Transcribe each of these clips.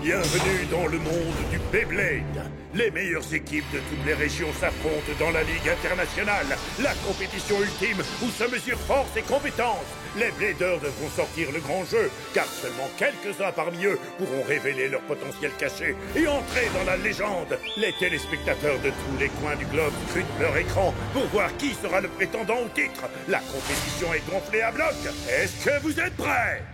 Bienvenue dans le monde du Beyblade. Les meilleures équipes de toutes les régions s'affrontent dans la Ligue internationale, la compétition ultime où se mesurent force et compétences. Les Bladers devront sortir le grand jeu, car seulement quelques-uns parmi eux pourront révéler leur potentiel caché et entrer dans la légende. Les téléspectateurs de tous les coins du globe scrutent leur écran pour voir qui sera le prétendant au titre. La compétition est gonflée à bloc. Est-ce que vous êtes prêts?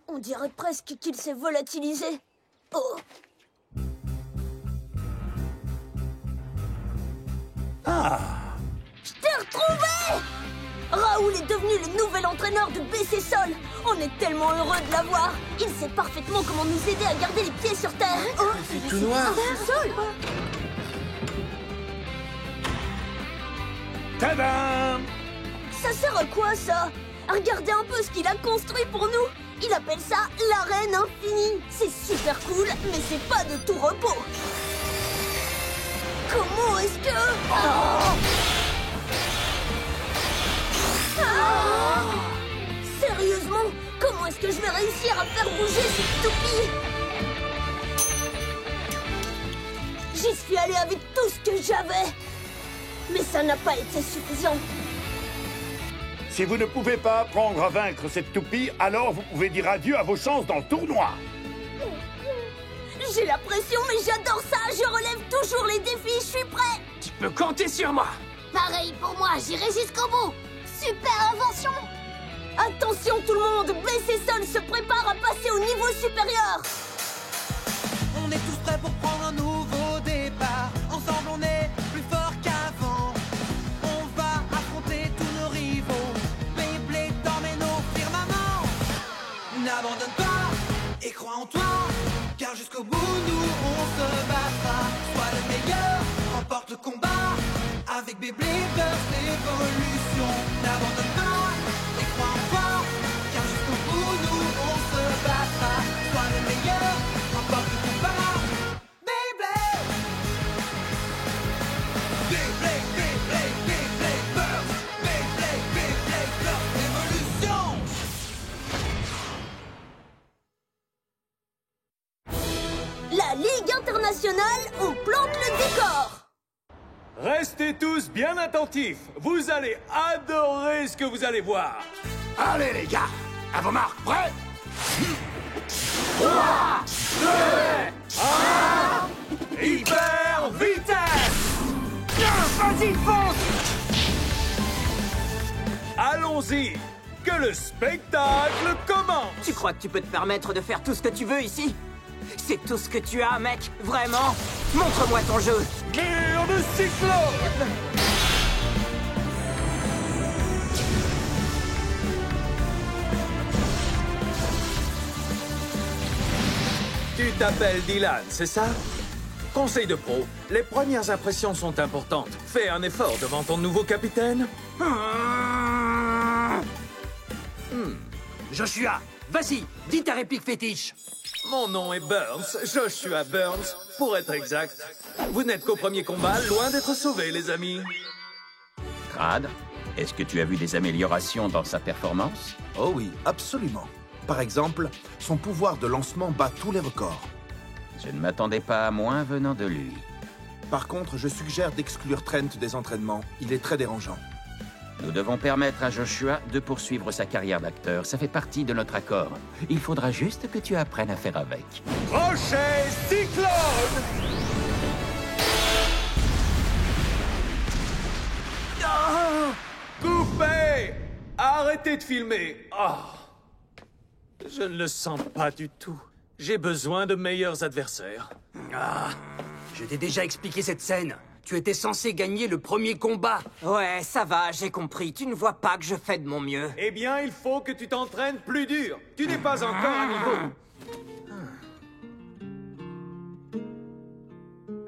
On dirait presque qu'il s'est volatilisé. Oh! Ah! Je t'ai retrouvé! Raoul est devenu le nouvel entraîneur de BC Sol. On est tellement heureux de l'avoir. Il sait parfaitement comment nous aider à garder les pieds sur terre. Oh, c'est tout noir. Sol. Tadam! Ça sert à quoi, ça? Regardez un peu ce qu'il a construit pour nous. Il appelle ça l'arène infinie. C'est super cool, mais c'est pas de tout repos. Comment est-ce que... Oh! Ah! Sérieusement, comment est-ce que je vais réussir à faire bouger cette toupie? J'y suis allée avec tout ce que j'avais. Mais ça n'a pas été suffisant. Si vous ne pouvez pas apprendre à vaincre cette toupie, alors vous pouvez dire adieu à vos chances dans le tournoi. J'ai la pression, mais j'adore ça. Je relève toujours les défis. Je suis prêt. Tu peux compter sur moi. Pareil pour moi. J'irai jusqu'au bout. Super invention. Attention tout le monde. BC Sol se prépare à passer au niveau supérieur. On est tous prêts pour prendre un nouveau départ. Ensemble on est plus fort qu'avant. On va affronter tous nos rivaux. Beyblade t'emmène au firmament. N'abandonne pas et crois en toi. Car jusqu'au bout nous on se battra. Sois le meilleur, remporte le combat. Avec Beyblade Burst Evolution. N'abandonne pas et crois en toi. Car jusqu'au bout nous on se battra. Sois le meilleur, remporte le combat. Beyblade! Beyblade, Beyblade, Beyblade Burst. Beyblade, Beyblade Burst Evolution. La Ligue internationale, on plante le décor. Restez tous bien attentifs. Vous allez adorer ce que vous allez voir. Allez les gars, à vos marques, prêts? 3, 2, 1... Hyper vitesse! Vas-y, fonce! Allons-y, que le spectacle commence! Tu crois que tu peux te permettre de faire tout ce que tu veux ici? C'est tout ce que tu as, mec, vraiment? Montre-moi ton jeu! Mur de cyclone! Tu t'appelles Dylan, c'est ça? Conseil de pro, les premières impressions sont importantes. Fais un effort devant ton nouveau capitaine. Joshua, vas-y, dis ta réplique fétiche. Mon nom est Burns, Joshua Burns, pour être exact. Vous n'êtes qu'au premier combat, loin d'être sauvés, les amis. Crad, est-ce que tu as vu des améliorations dans sa performance? Oh oui, absolument. Par exemple, son pouvoir de lancement bat tous les records. Je ne m'attendais pas à moins venant de lui. Par contre, je suggère d'exclure Trent des entraînements. Il est très dérangeant. Nous devons permettre à Joshua de poursuivre sa carrière d'acteur. Ça fait partie de notre accord. Il faudra juste que tu apprennes à faire avec. Crochet cyclone! Coupez! Arrêtez de filmer! Je ne le sens pas du tout. J'ai besoin de meilleurs adversaires. Je t'ai déjà expliqué cette scène. Tu étais censé gagner le premier combat. Ouais, ça va, j'ai compris. Tu ne vois pas que je fais de mon mieux. Eh bien, il faut que tu t'entraînes plus dur. Tu n'es pas encore à niveau.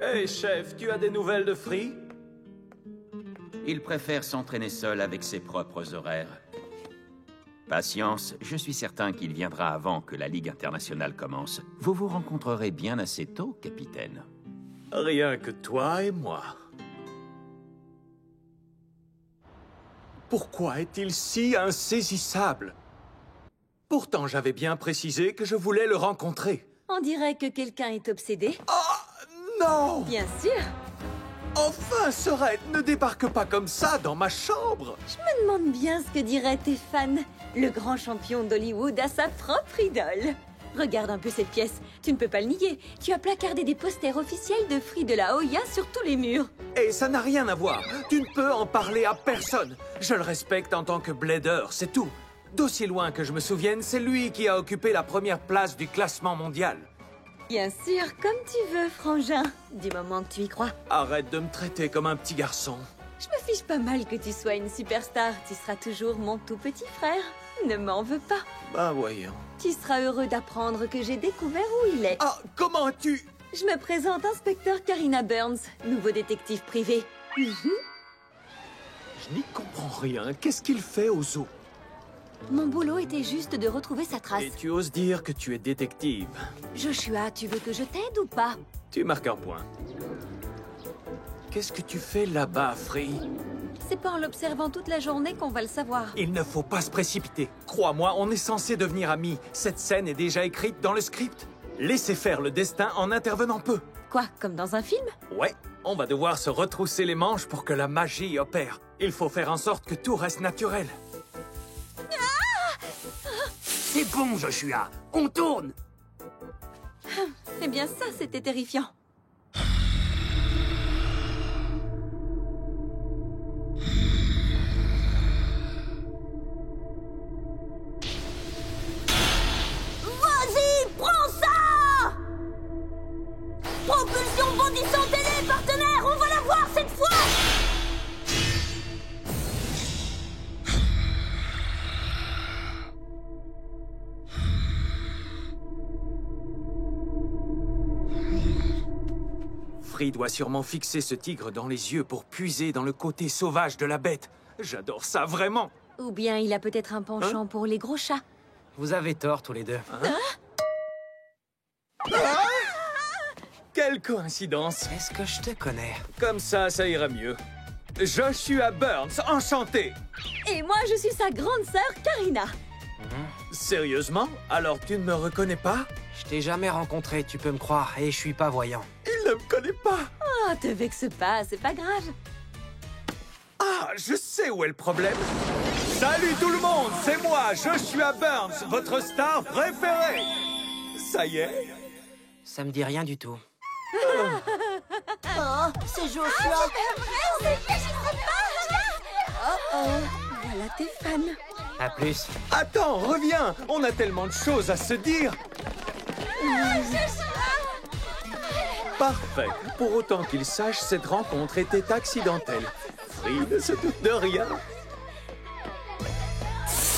Hey, chef, tu as des nouvelles de Free? Il préfère s'entraîner seul avec ses propres horaires. Patience, je suis certain qu'il viendra avant que la Ligue internationale commence. Vous vous rencontrerez bien assez tôt, capitaine. Rien que toi et moi. Pourquoi est-il si insaisissable? Pourtant, j'avais bien précisé que je voulais le rencontrer. On dirait que quelqu'un est obsédé. Oh, non! Bien sûr. Enfin, ce raid ne débarque pas comme ça dans ma chambre. Je me demande bien ce que diraient tes fans. Le grand champion d'Hollywood a sa propre idole. Regarde un peu cette pièce. Tu ne peux pas le nier. Tu as placardé des posters officiels de Free de la Hoya sur tous les murs. Et ça n'a rien à voir. Tu ne peux en parler à personne. Je le respecte en tant que blader, c'est tout. D'aussi loin que je me souvienne, c'est lui qui a occupé la première place du classement mondial. Bien sûr, comme tu veux, frangin. Du moment que tu y crois. Arrête de me traiter comme un petit garçon. Je me fiche pas mal que tu sois une superstar. Tu seras toujours mon tout petit frère. Ne m'en veux pas. Bah voyons. Tu seras heureux d'apprendre que j'ai découvert où il est. Ah, comment tu... Je me présente inspecteur Karina Burns, nouveau détective privé. Je n'y comprends rien. Qu'est-ce qu'il fait au zoo? Mon boulot était juste de retrouver sa trace. Et tu oses dire que tu es détective. Joshua, tu veux que je t'aide ou pas? Tu marques un point. Qu'est-ce que tu fais là-bas, Free? C'est pas en l'observant toute la journée qu'on va le savoir. Il ne faut pas se précipiter. Crois-moi, on est censé devenir amis. Cette scène est déjà écrite dans le script. Laissez faire le destin en intervenant peu. Quoi, comme dans un film? Ouais, on va devoir se retrousser les manches pour que la magie opère. Il faut faire en sorte que tout reste naturel. C'est bon, Joshua. On tourne. Eh bien ça, c'était terrifiant. Vas-y, prends ça! Propulsion bondissante ailée, partenaire! On va la voir cette fois! Free doit sûrement fixer ce tigre dans les yeux pour puiser dans le côté sauvage de la bête. J'adore ça, vraiment. Ou bien il a peut-être un penchant pour les gros chats. Vous avez tort, tous les deux. Quelle coïncidence. Est-ce que je te connais? Comme ça ira mieux. Joshua Burns, enchanté. Et moi, je suis sa grande sœur, Karina. Sérieusement? Alors tu ne me reconnais pas? Je t'ai jamais rencontré, tu peux me croire, et je suis pas voyant. Il ne me connaît pas. Oh, te vexe pas, c'est pas grave. Ah, je sais où est le problème. Salut tout le monde, c'est moi, Joshua Burns, votre star préférée. Ça y est? Ça me dit rien du tout. Oh, c'est Joshua! Voilà tes fans. À plus. Attends, reviens. On a tellement de choses à se dire. Parfait. Pour autant qu'il sache, cette rencontre était accidentelle. Free ne se doute de rien.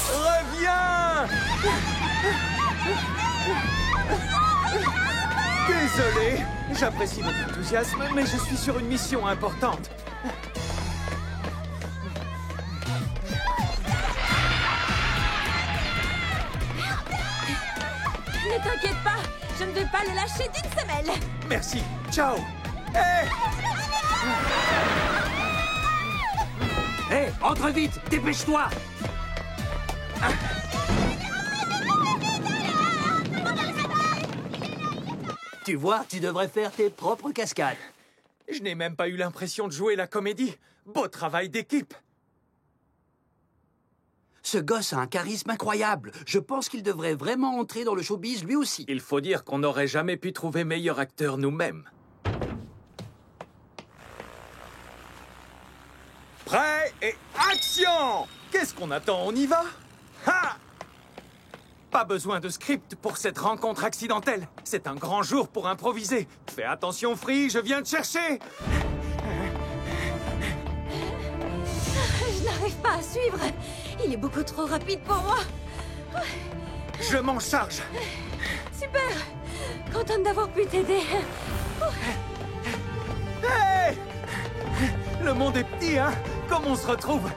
Reviens! Désolé. J'apprécie votre enthousiasme, mais je suis sur une mission importante. Ne t'inquiète pas, je ne vais pas le lâcher d'une semelle. Merci. Ciao. Hey! Hé, entre vite, dépêche-toi! Tu vois, tu devrais faire tes propres cascades. Je n'ai même pas eu l'impression de jouer la comédie. Beau travail d'équipe. Ce gosse a un charisme incroyable. Je pense qu'il devrait vraiment entrer dans le showbiz lui aussi. Il faut dire qu'on n'aurait jamais pu trouver meilleur acteur nous-mêmes. Prêt et action! Qu'est-ce qu'on attend? On y va? Ha! Pas besoin de script pour cette rencontre accidentelle. C'est un grand jour pour improviser. Fais attention, Free, je viens te chercher. Je n'arrive pas à suivre. Il est beaucoup trop rapide pour moi. Je m'en charge. Super. Contente d'avoir pu t'aider. Hey! Le monde est petit, hein? Comme on se retrouve?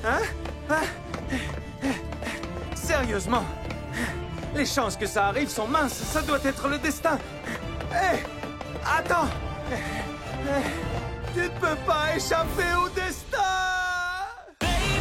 Hein? Sérieusement? Les chances que ça arrive sont minces. Ça doit être le destin. Hé! Attends! Tu ne peux pas échapper au destin! Baby,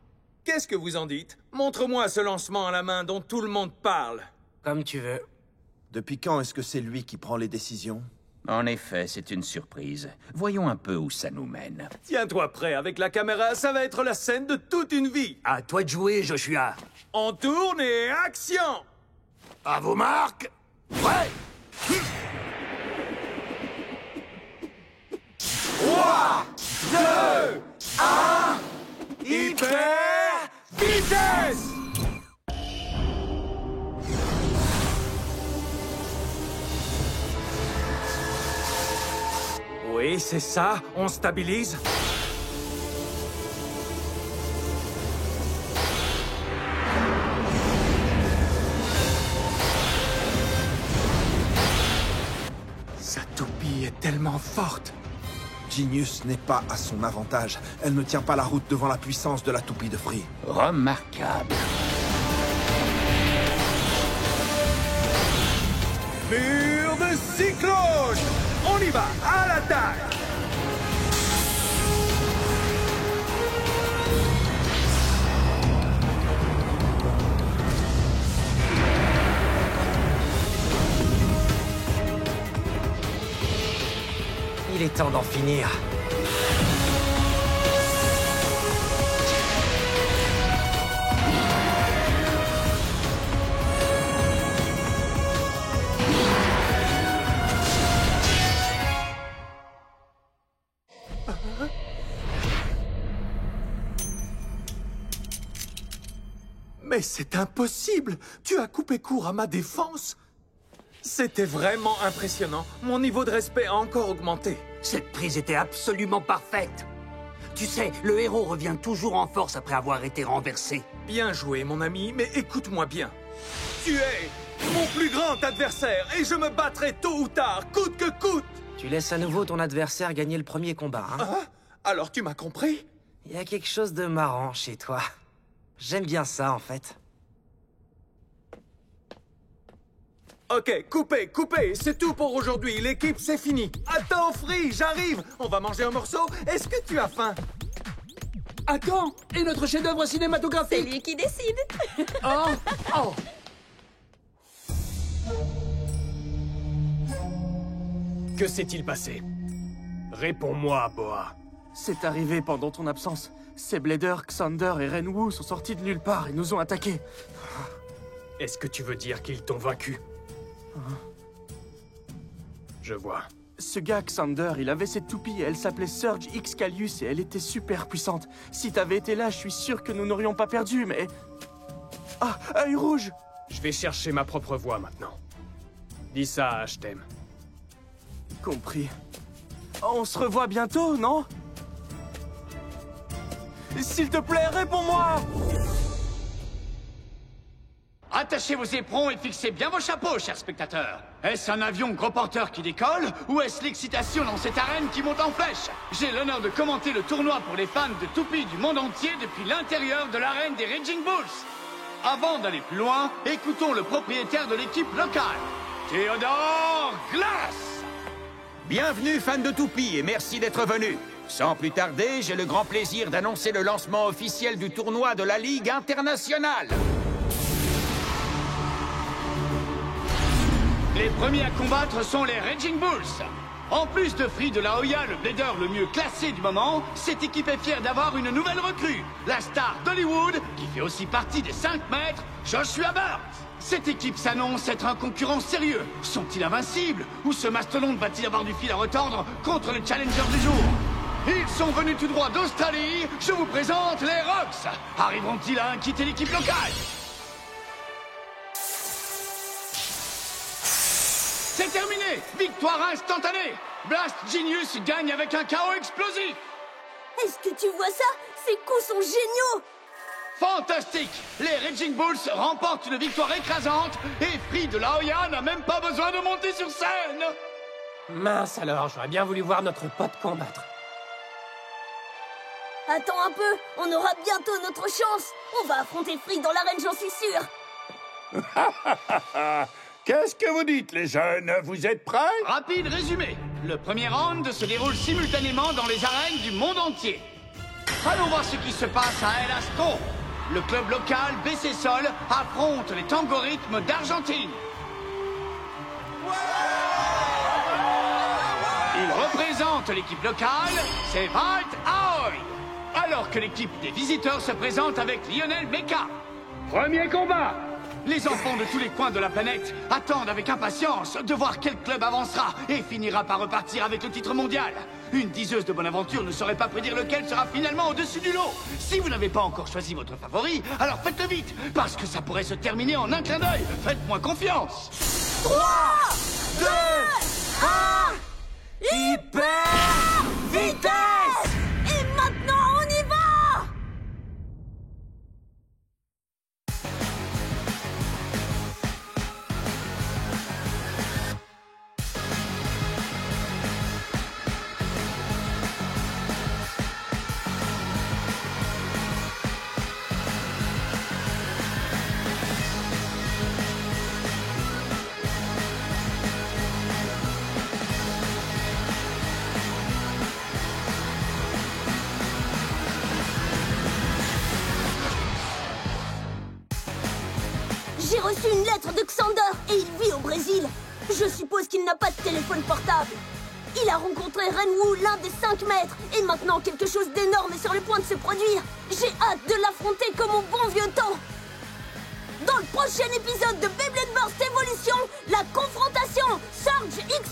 Qu'est-ce que vous en dites? Montre-moi ce lancement à la main dont tout le monde parle. Comme tu veux. Depuis quand est-ce que c'est lui qui prend les décisions? En effet, c'est une surprise. Voyons un peu où ça nous mène. Tiens-toi prêt, avec la caméra, ça va être la scène de toute une vie. À toi de jouer, Joshua. On tourne et action! À vos marques. Prêt. 3, 2, 1... Hyper vitesse! Oui, c'est ça. On stabilise. Sa toupie est tellement forte. Genius n'est pas à son avantage. Elle ne tient pas la route devant la puissance de la toupie de Free. Remarquable. Mur de cyclone! On y va, à l'attaque! Il est temps d'en finir. Mais c'est impossible! Tu as coupé court à ma défense! C'était vraiment impressionnant. Mon niveau de respect a encore augmenté. Cette prise était absolument parfaite. Tu sais, le héros revient toujours en force après avoir été renversé. Bien joué, mon ami, mais écoute-moi bien. Tu es mon plus grand adversaire et je me battrai tôt ou tard, coûte que coûte! Tu laisses à nouveau ton adversaire gagner le premier combat, hein? Ah, alors tu m'as compris? Il y a quelque chose de marrant chez toi. J'aime bien ça, en fait. Ok, coupez, c'est tout pour aujourd'hui. L'équipe, c'est fini. Attends, Free, j'arrive. On va manger un morceau. Est-ce que tu as faim? À quand? Et notre chef-d'œuvre cinématographique? C'est lui qui décide. Oh! Que s'est-il passé? Réponds-moi, Boa. C'est arrivé pendant ton absence. Ces Blader, Xander et Renwu sont sortis de nulle part et nous ont attaqués. Est-ce que tu veux dire qu'ils t'ont vaincu? Je vois. Ce gars, Xander, il avait cette toupie et elle s'appelait Surge X Callius et elle était super puissante. Si t'avais été là, je suis sûr que nous n'aurions pas perdu, mais... Ah, œil rouge! Je vais chercher ma propre voix maintenant. Dis ça, je t'aime. Compris. On se revoit bientôt, non? S'il te plaît, réponds-moi! Attachez vos éperons et fixez bien vos chapeaux, chers spectateurs. Est-ce un avion gros porteur qui décolle, ou est-ce l'excitation dans cette arène qui monte en flèche? J'ai l'honneur de commenter le tournoi pour les fans de toupie du monde entier depuis l'intérieur de l'arène des Raging Bulls. Avant d'aller plus loin, écoutons le propriétaire de l'équipe locale, Théodore Glass. Bienvenue, fans de toupie, et merci d'être venus. Sans plus tarder, j'ai le grand plaisir d'annoncer le lancement officiel du tournoi de la Ligue internationale. Les premiers à combattre sont les Raging Bulls. En plus de Free de la Hoya, le blader le mieux classé du moment, cette équipe est fière d'avoir une nouvelle recrue, la star d'Hollywood, qui fait aussi partie des 5 mètres, Joshua Burt. Cette équipe s'annonce être un concurrent sérieux. Sont-ils invincibles? Ou ce mastodonte va-t-il avoir du fil à retordre contre le challenger du jour? Ils sont venus tout droit d'Australie. Je vous présente les Rocks. Arriveront-ils à quitter l'équipe locale? C'est terminé! Victoire instantanée! Blast Genius gagne avec un chaos explosif! Est-ce que tu vois ça? Ces coups sont géniaux! Fantastique! Les Raging Bulls remportent une victoire écrasante et Free de la Hoya n'a même pas besoin de monter sur scène! Mince alors, j'aurais bien voulu voir notre pote combattre. Attends un peu, on aura bientôt notre chance! On va affronter Free dans l'arène, j'en suis sûr! Qu'est-ce que vous dites, les jeunes? Vous êtes prêts? Rapide résumé. Le premier round se déroule simultanément dans les arènes du monde entier. Allons voir ce qui se passe à El Astro. le club local BC Sol affronte les Tangorythmes d'Argentine. Il représente l'équipe locale, c'est Walt Ahoy. Alors que l'équipe des visiteurs se présente avec Lionel Mecha. Premier combat! Les enfants de tous les coins de la planète attendent avec impatience de voir quel club avancera et finira par repartir avec le titre mondial. Une diseuse de bonne aventure ne saurait pas prédire lequel sera finalement au-dessus du lot. Si vous n'avez pas encore choisi votre favori, alors faites-le vite, parce que ça pourrait se terminer en un clin d'œil. Faites-moi confiance. 3, 2, 1... Hyper vitesse! Et maintenant, on y va! J'ai reçu une lettre de Xander et il vit au Brésil. Je suppose qu'il n'a pas de téléphone portable. Il a rencontré Renwu, l'un des 5 maîtres, et maintenant quelque chose d'énorme est sur le point de se produire. J'ai hâte de l'affronter comme au bon vieux temps. Dans le prochain épisode de Beyblade Burst Evolution, la confrontation Surge X